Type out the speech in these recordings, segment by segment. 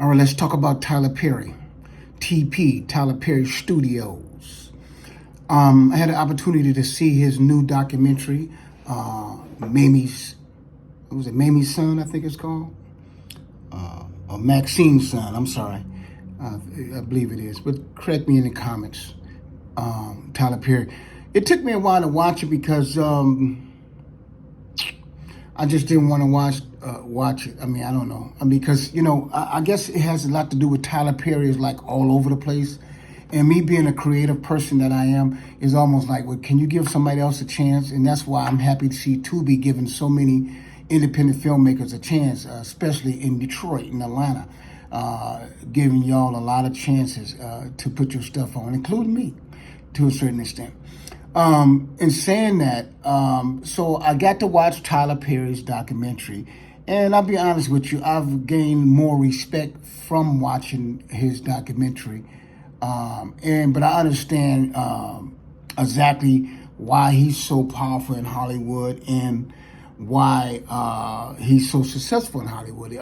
All right, let's talk about Tyler Perry. TP, Tyler Perry Studios. I had the opportunity to see his new documentary, Mamie's, what was it, Mamie's Son, I think it's called? Or Maxine's Son, I'm sorry. I believe it is, but correct me in the comments. Tyler Perry. It took me a while to watch it because I just didn't want to watch it. I mean, I don't know. Because, I guess it has a lot to do with Tyler Perry is like all over the place. And me being a creative person that I am is almost like, well, can you give somebody else a chance? And that's why I'm happy to see Tubi giving so many independent filmmakers a chance, especially in Detroit and Atlanta, giving y'all a lot of chances to put your stuff on, including me, to a certain extent. In saying that, so I got to watch Tyler Perry's documentary, and I'll be honest with you, I've gained more respect from watching his documentary, but I understand exactly why he's so powerful in Hollywood and why he's so successful in Hollywood.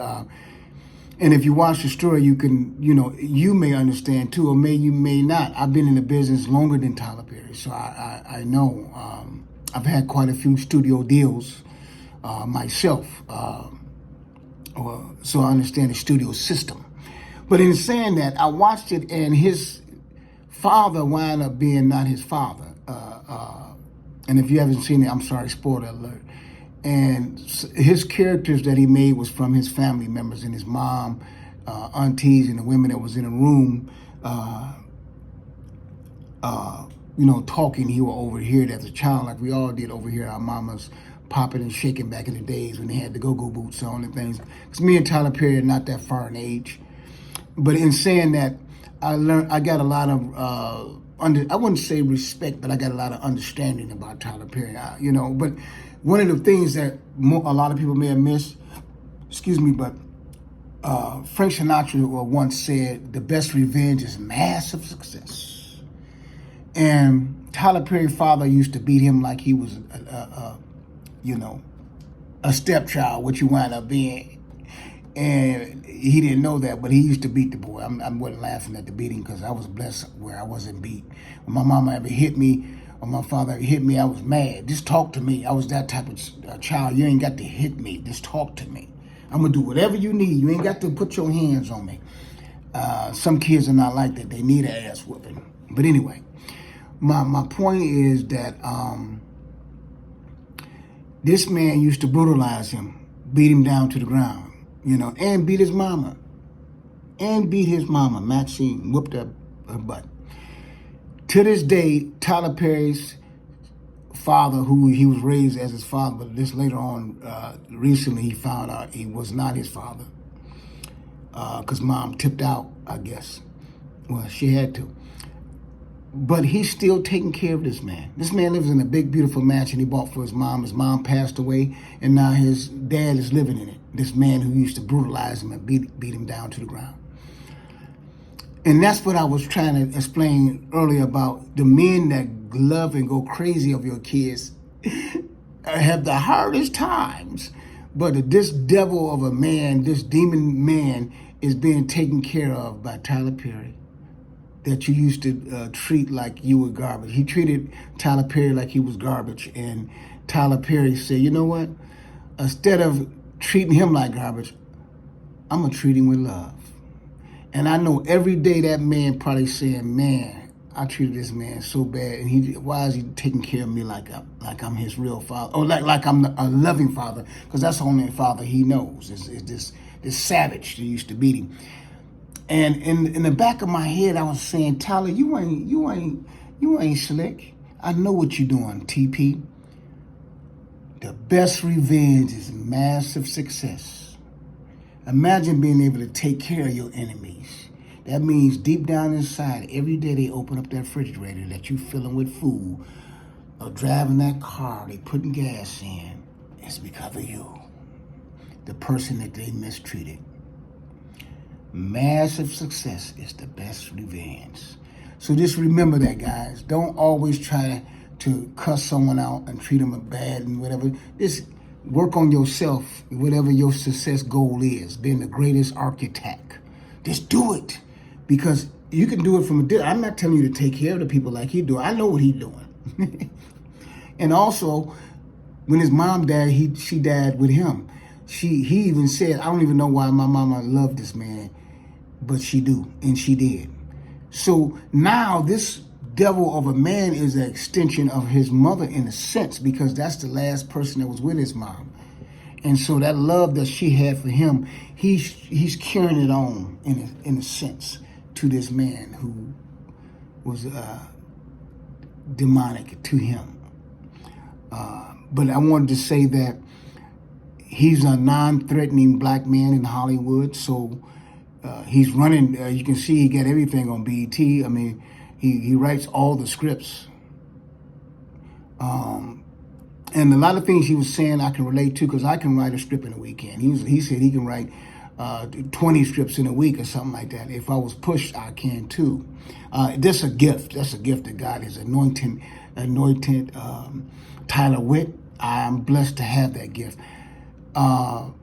And if you watch the story, you can, you may understand too, or you may not. I've been in the business longer than Tyler Perry, so I know. I've had quite a few studio deals myself, so I understand the studio system. But in saying that, I watched it, and his father wound up being not his father. And if you haven't seen it, I'm sorry, spoiler alert. And his characters that he made was from his family members and his mom, aunties, and the women that was in the room, talking. He would overhear it as a child, like we all did overhear our mamas popping and shaking back in the days when they had the go-go boots on and things. Because me and Tyler Perry are not that far in age. But in saying that, I got a lot of, I wouldn't say respect, but I got a lot of understanding about Tyler Perry, but one of the things that a lot of people may have missed, but Frank Sinatra once said, the best revenge is massive success. And Tyler Perry's father used to beat him like he was, a stepchild, which he wound up being. And he didn't know that, but he used to beat the boy. I wasn't laughing at the beating because I was blessed where I wasn't beat. When my mama ever hit me, or my father hit me, I was mad. Just talk to me. I was that type of child. You ain't got to hit me. Just talk to me. I'm going to do whatever you need. You ain't got to put your hands on me. Some kids are not like that. They need an ass whooping. But anyway, my point is that this man used to brutalize him, beat him down to the ground, and beat his mama. Maxine, whooped her butt. To this day, Tyler Perry's father, who he was raised as his father, but this later on, recently he found out he was not his father. Because mom tipped out, I guess. Well, she had to. But he's still taking care of this man. This man lives in a big, beautiful mansion he bought for his mom. His mom passed away, and now his dad is living in it. This man who used to brutalize him and beat him down to the ground. And that's what I was trying to explain earlier about the men that love and go crazy of your kids have the hardest times. But this devil of a man, this demon man, is being taken care of by Tyler Perry, that you used to treat like you were garbage. He treated Tyler Perry like he was garbage. And Tyler Perry said, you know what? Instead of treating him like garbage, I'm going to treat him with love. And I know every day that man probably saying, man, I treated this man so bad. And why is he taking care of me like I'm his real father? Or like I'm a loving father? Because that's the only father he knows, is this savage that used to beat him. And in the back of my head, I was saying, Tyler, you ain't slick. I know what you're doing, TP. The best revenge is massive success. Imagine being able to take care of your enemies. That means deep down inside, every day they open up that refrigerator that you filling with food, or driving that car, they putting gas in, it's because of you, the person that they mistreated. Massive success is the best revenge. So just remember that, guys. Don't always try to cuss someone out and treat them bad and whatever. Just work on yourself, whatever your success goal is, being the greatest architect. Just do it. Because you can do it from a distance. I'm not telling you to take care of the people like he do. I know what he's doing. And also, when his mom died, she died with him. He even said, I don't even know why my mama loved this man, but she do, and she did. So now this devil of a man is an extension of his mother in a sense, because that's the last person that was with his mom. And so that love that she had for him, he's carrying it on in a sense to this man who was demonic to him. But I wanted to say that he's a non-threatening black man in Hollywood. So he's running. You can see he got everything on BET. I mean, he writes all the scripts. And a lot of things he was saying I can relate to, because I can write a script in a weekend. He said he can write 20 scripts in a week or something like that. If I was pushed, I can too. That's a gift. That's a gift that God has anointed Tyler with. I'm blessed to have that gift. But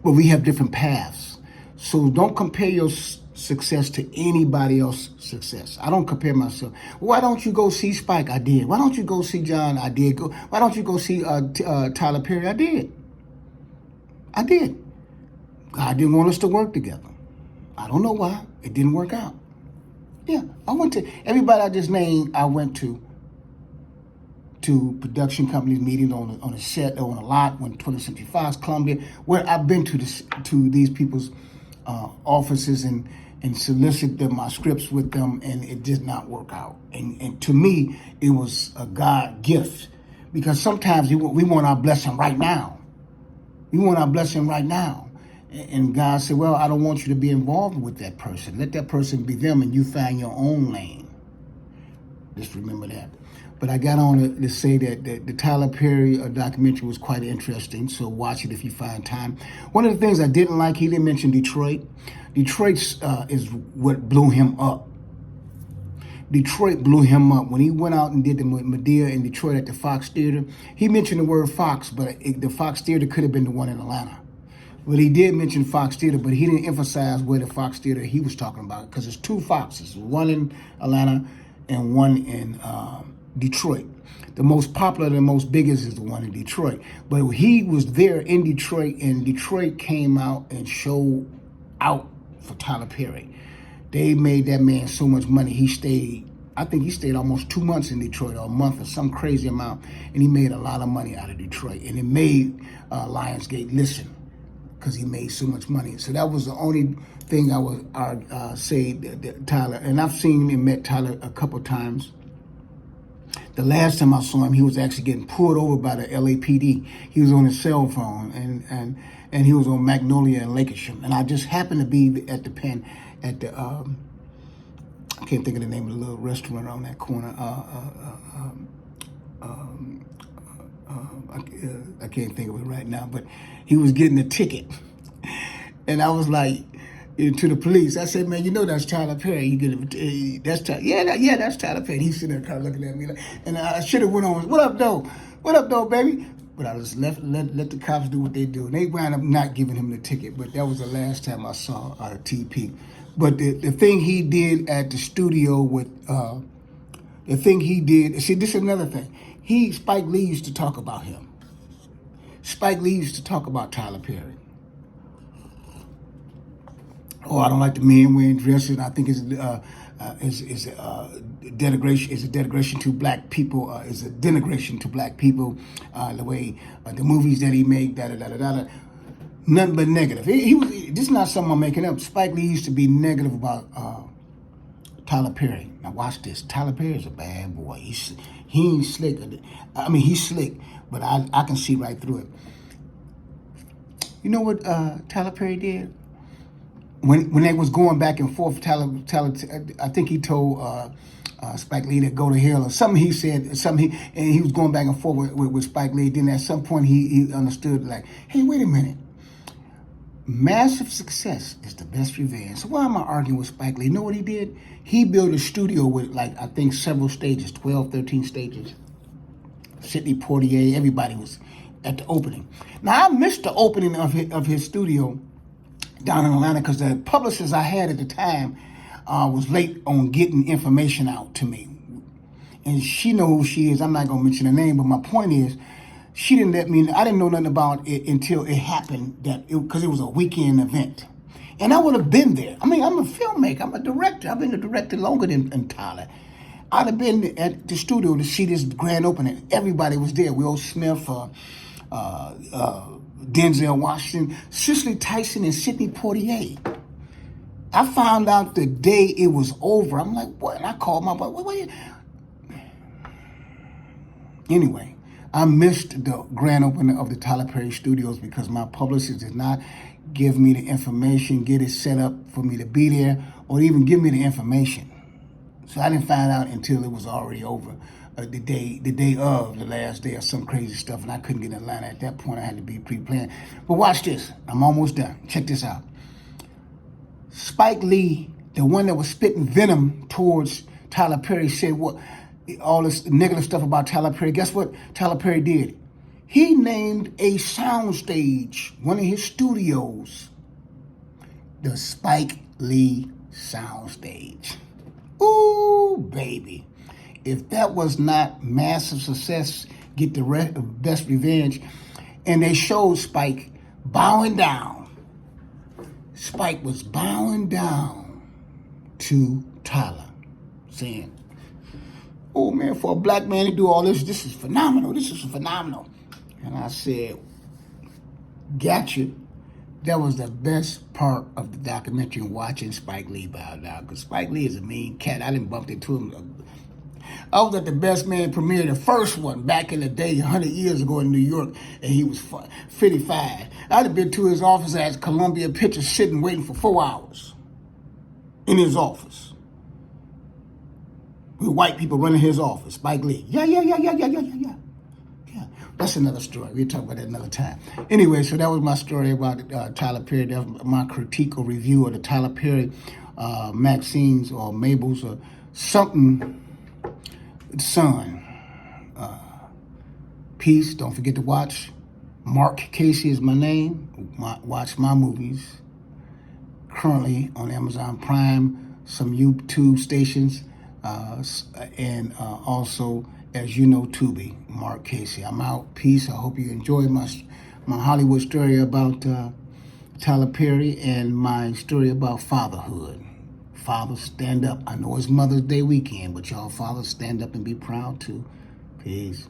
we have different paths. So don't compare your success to anybody else's success. I don't compare myself. Why don't you go see Spike? I did. Why don't you go see John? I did. Why don't you go see Tyler Perry? I did. God didn't want us to work together. I don't know why. It didn't work out. Yeah, I went to, everybody I just named, I went to production companies meetings on a set or on a lot, when 20th Century Fox, Columbia, where I've been to these people's offices and solicited my scripts with them, and it did not work out. And to me, it was a God gift, because sometimes we want our blessing right now. We want our blessing right now. And God said, well, I don't want you to be involved with that person. Let that person be them, and you find your own lane. Just remember that. But I got on to say that the Tyler Perry documentary was quite interesting, so watch it if you find time. One of the things I didn't like, he didn't mention Detroit. Detroit is what blew him up. Detroit blew him up. When he went out and did the Medea in Detroit at the Fox Theater, he mentioned the word Fox, but the Fox Theater could have been the one in Atlanta. But he did mention Fox Theater, but he didn't emphasize where the Fox Theater he was talking about, because there's two Foxes, one in Atlanta and one in Detroit. The most popular, the most biggest is the one in Detroit. But he was there in Detroit, and Detroit came out and showed out for Tyler Perry. They made that man so much money. I think he stayed almost 2 months in Detroit, or a month, or some crazy amount, and he made a lot of money out of Detroit. And it made Lionsgate listen, because he made so much money. So that was the only thing I would say that Tyler, and I've seen and met Tyler a couple times. The last time I saw him, he was actually getting pulled over by the LAPD. He was on his cell phone, and he was on Magnolia and Lancashire. And I just happened to be at the pen, at the, I can't think of the name of the little restaurant on that corner. I can't think of it right now, but he was getting a ticket. And I was like, to the police, I said, man, you know that's Tyler Perry. You get that's Tyler. Yeah, that's Tyler Perry. He's sitting there kind of looking at me, and I should have went on. What up, though? What up, though, baby? But I just let the cops do what they do. And they wound up not giving him the ticket. But that was the last time I saw TP. But the thing he did at the studio with the thing he did. See, this is another thing. Spike Lee used to talk about him. Spike Lee used to talk about Tyler Perry. Oh, I don't like the men wearing dresses. I think it's denigration. It's a denigration to black people. It's a denigration to black people. The way the movies that he made, nothing but negative. This is not something I'm making up. Spike Lee used to be negative about Tyler Perry. Now watch this. Tyler Perry is a bad boy. He ain't slick. I mean, he's slick, but I can see right through it. You know what Tyler Perry did? When they was going back and forth, Tyler, I think he told Spike Lee to go to hell or something. He said and he was going back and forth with Spike Lee. Then at some point he understood, like, hey, wait a minute. Massive success is the best revenge. So why am I arguing with Spike Lee? You know what he did? He built a studio with, like, I think several stages, 12, 13 stages. Sidney Poitier, everybody was at the opening. Now, I missed the opening of his studio down in Atlanta because the publicist I had at the time was late on getting information out to me. And she knows who she is. I'm not going to mention her name, but my point is, she didn't let me, I didn't know nothing about it until it happened, because it was a weekend event. And I would have been there. I mean, I'm a filmmaker, I'm a director. I've been a director longer than Tyler. I'd have been at the studio to see this grand opening. Everybody was there. Will Smith, Denzel Washington, Cicely Tyson, and Sidney Poitier. I found out the day it was over. I'm like, what? And I called my boy. What? Anyway, I missed the grand opening of the Tyler Perry Studios because my publicist did not give me the information, get it set up for me to be there, or even give me the information. So I didn't find out until it was already over. The day of the last day, or some crazy stuff, and I couldn't get in Atlanta. At that point, I had to be pre-planned. But watch this. I'm almost done. Check this out. Spike Lee, the one that was spitting venom towards Tyler Perry, said what all this negative stuff about Tyler Perry. Guess what Tyler Perry did? He named a soundstage, one of his studios, the Spike Lee soundstage. Ooh, baby. If that was not massive success, get the best revenge. And they showed Spike bowing down. Spike was bowing down to Tyler, saying, oh man, for a black man to do all this, this is phenomenal. This is phenomenal. And I said, gotcha. That was the best part of the documentary, watching Spike Lee bow down. Because Spike Lee is a mean cat. I didn't bump into him. I was at the Best Man premiere, the first one, back in the day, 100 years ago in New York, and he was 55. I'd have been to his office at Columbia Pictures, sitting waiting for 4 hours in his office. With white people running his office. Spike Lee. Yeah. That's another story. We'll talk about that another time. Anyway, so that was my story about Tyler Perry. That was my critique or review of the Tyler Perry Maxine's or Mabel's or something son. Peace. Don't forget to watch. Marc Cayce is my name. Watch my movies. Currently on Amazon Prime, some YouTube stations, and also, as you know, Tubi. Marc Cayce. I'm out. Peace. I hope you enjoyed my Hollywood story about Tyler Perry and my story about fatherhood. Fathers, stand up. I know it's Mother's Day weekend, but y'all fathers, stand up and be proud too. Peace.